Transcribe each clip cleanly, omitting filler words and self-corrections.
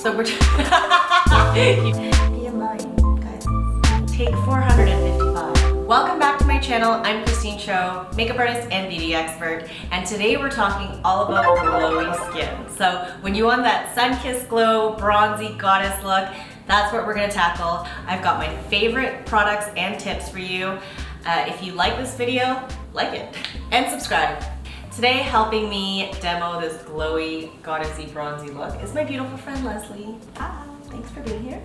So we're be in line, guys. Take 455. Welcome back to my channel. I'm Christine Cho, makeup artist and beauty expert, and today we're talking all about glowy skin. So when you want that sun-kissed glow, bronzy goddess look, that's what we're gonna tackle. I've got my favorite products and tips for you. If you like this video, like it and subscribe. Today, helping me demo this glowy, goddessy, bronzy look is my beautiful friend Leslie. Hi, thanks for being here.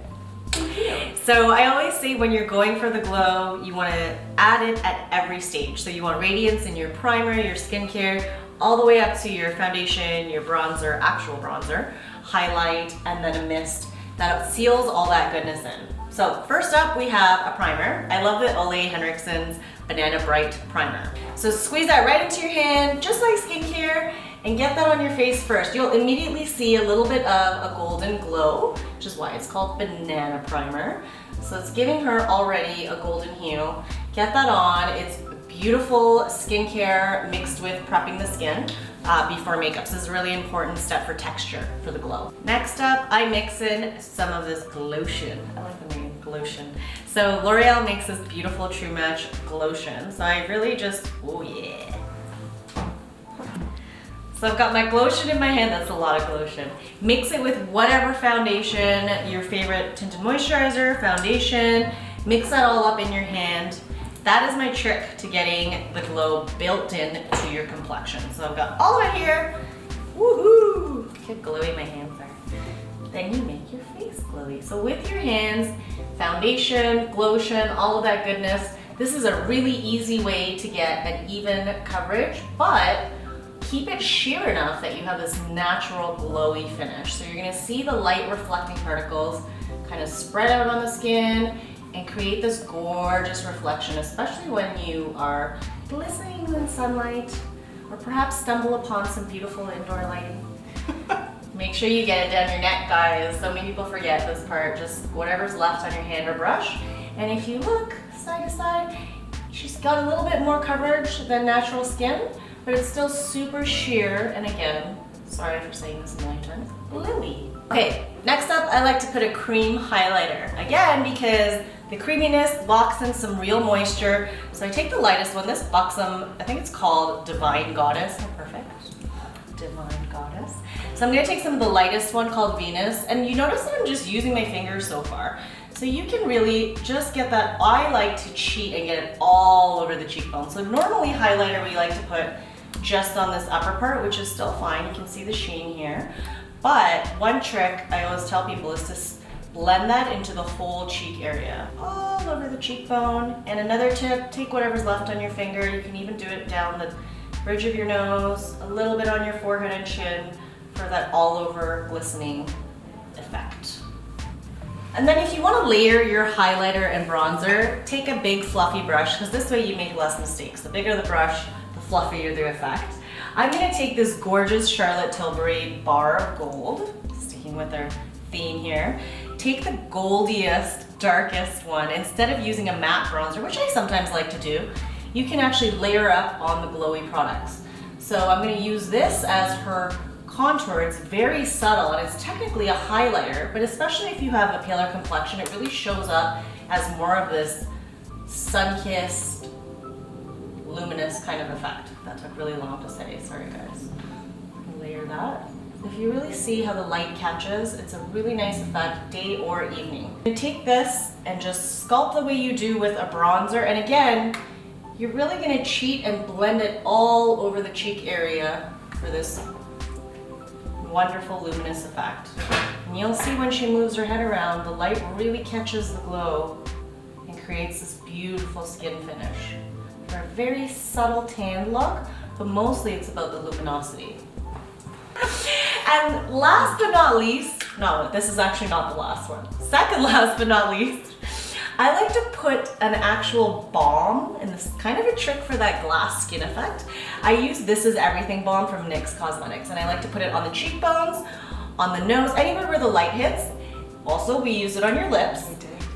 Thank you. So I always say when you're going for the glow, you want to add it at every stage. So you want radiance in your primer, your skincare, all the way up to your foundation, your bronzer, actual bronzer, highlight, and then a mist that seals all that goodness in. So first up, we have a primer. I love the DLEHENRIKSEN's Banana Bright Primer. So squeeze that right into your hand, just like skincare, and get that on your face first. You'll immediately see a little bit of a golden glow, which is why it's called Banana Primer. So it's giving her already a golden hue. Get that on. It's beautiful skincare mixed with prepping the skin before makeup. So this is a really important step for texture for the glow. Next up, I mix in some of this Glotion. I like the name, Glotion. So L'Oreal makes this beautiful True Match Glotion. So I really just, oh yeah. So I've got my Glotion in my hand. That's a lot of Glotion. Mix it with whatever foundation, your favorite tinted moisturizer, foundation. Mix that all up in your hand. That is my trick to getting the glow built in to your complexion. So I've got all of it here. Woohoo! Get glowy my hands are. Then you make your face glowy. So with your hands, foundation, Glotion, all of that goodness. This is a really easy way to get an even coverage, but keep it sheer enough that you have this natural glowy finish. So you're gonna see the light reflecting particles kind of spread out on the skin and create this gorgeous reflection, especially when you are glistening in sunlight or perhaps stumble upon some beautiful indoor lighting. Make sure you get it down your neck, guys. So many people forget this part. Just whatever's left on your hand or brush. And if you look side to side, she's got a little bit more coverage than natural skin, but it's still super sheer. And again, sorry for saying this a million times, glowy. Okay, next up, I like to put a cream highlighter. Again, because the creaminess locks in some real moisture. So I take the lightest one, this Buxom, I think it's called Divine Goddess. Oh, perfect. Divine Goddess. So I'm gonna take some of the lightest one called Venus, and you notice that I'm just using my fingers so far. So you can really just get that. I like to cheat and get it all over the cheekbone. So normally highlighter we like to put just on this upper part, which is still fine. You can see the sheen here. But one trick I always tell people is to blend that into the whole cheek area, all over the cheekbone. And another tip, take whatever's left on your finger. You can even do it down the bridge of your nose, a little bit on your forehead and chin for that all over glistening effect. And then if you want to layer your highlighter and bronzer, take a big fluffy brush, because this way you make less mistakes. The bigger the brush, the fluffier the effect. I'm going to take this gorgeous Charlotte Tilbury bar of gold, sticking with our theme here. Take the goldiest, darkest one. Instead of using a matte bronzer, which I sometimes like to do, you can actually layer up on the glowy products. So I'm going to use this as her contour. It's very subtle and it's technically a highlighter, but especially if you have a paler complexion, it really shows up as more of this sun-kissed, luminous kind of effect. That took really long to say, sorry guys. Layer that. If you really see how the light catches, it's a really nice effect, day or evening. You take this and just sculpt the way you do with a bronzer, and again, you're really gonna cheat and blend it all over the cheek area for this wonderful luminous effect. And you'll see when she moves her head around, the light really catches the glow and creates this beautiful skin finish. For a very subtle tan look, but mostly it's about the luminosity. And last but not least, no, this is actually not the last one. Second last but not least, I like to put an actual balm, and this is kind of a trick for that glass skin effect. I use This Is Everything balm from NYX Cosmetics, and I like to put it on the cheekbones, on the nose, anywhere where the light hits. Also, we use it on your lips,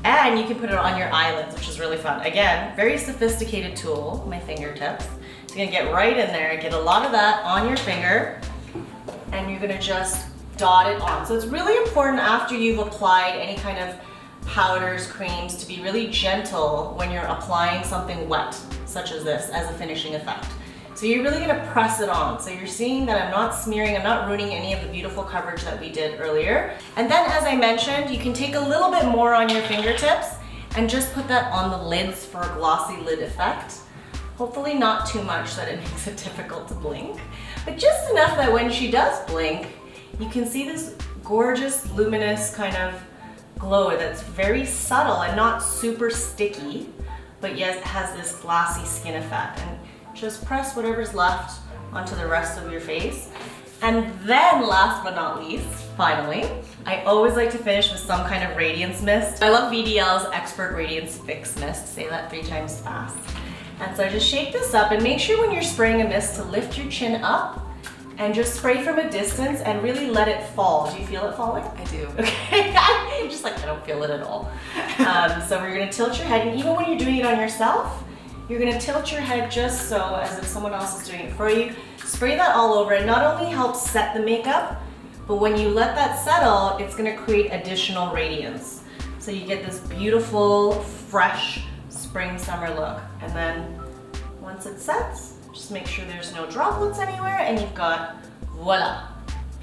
and you can put it on your eyelids, which is really fun. Again, very sophisticated tool, my fingertips. You're gonna get right in there, get a lot of that on your finger, and you're gonna just dot it on. So it's really important after you've applied any kind of powders, creams, to be really gentle when you're applying something wet, such as this, as a finishing effect. So you're really gonna press it on. So you're seeing that I'm not smearing, I'm not ruining any of the beautiful coverage that we did earlier. And then, as I mentioned, you can take a little bit more on your fingertips and just put that on the lids for a glossy lid effect. Hopefully not too much so that it makes it difficult to blink, but just enough that when she does blink, you can see this gorgeous, luminous kind of glow that's very subtle and not super sticky, but yet has this glassy skin effect. And just press whatever's left onto the rest of your face. And then last but not least, finally, I always like to finish with some kind of radiance mist. I love VDL's Expert Radiance Fix Mist. Say that 3 times fast. And so I just shake this up and make sure when you're spraying a mist to lift your chin up and just spray from a distance and really let it fall. Do you feel it falling? I do. Okay, just like I don't feel it at all. So we're gonna tilt your head, and even when you're doing it on yourself, you're gonna tilt your head just so, as if someone else is doing it for you. Spray that all over. It not only helps set the makeup, but when you let that settle, it's gonna create additional radiance. So you get this beautiful, fresh spring, summer look. And then once it sets, just make sure there's no droplets anywhere, and you've got, voila,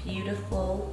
beautiful,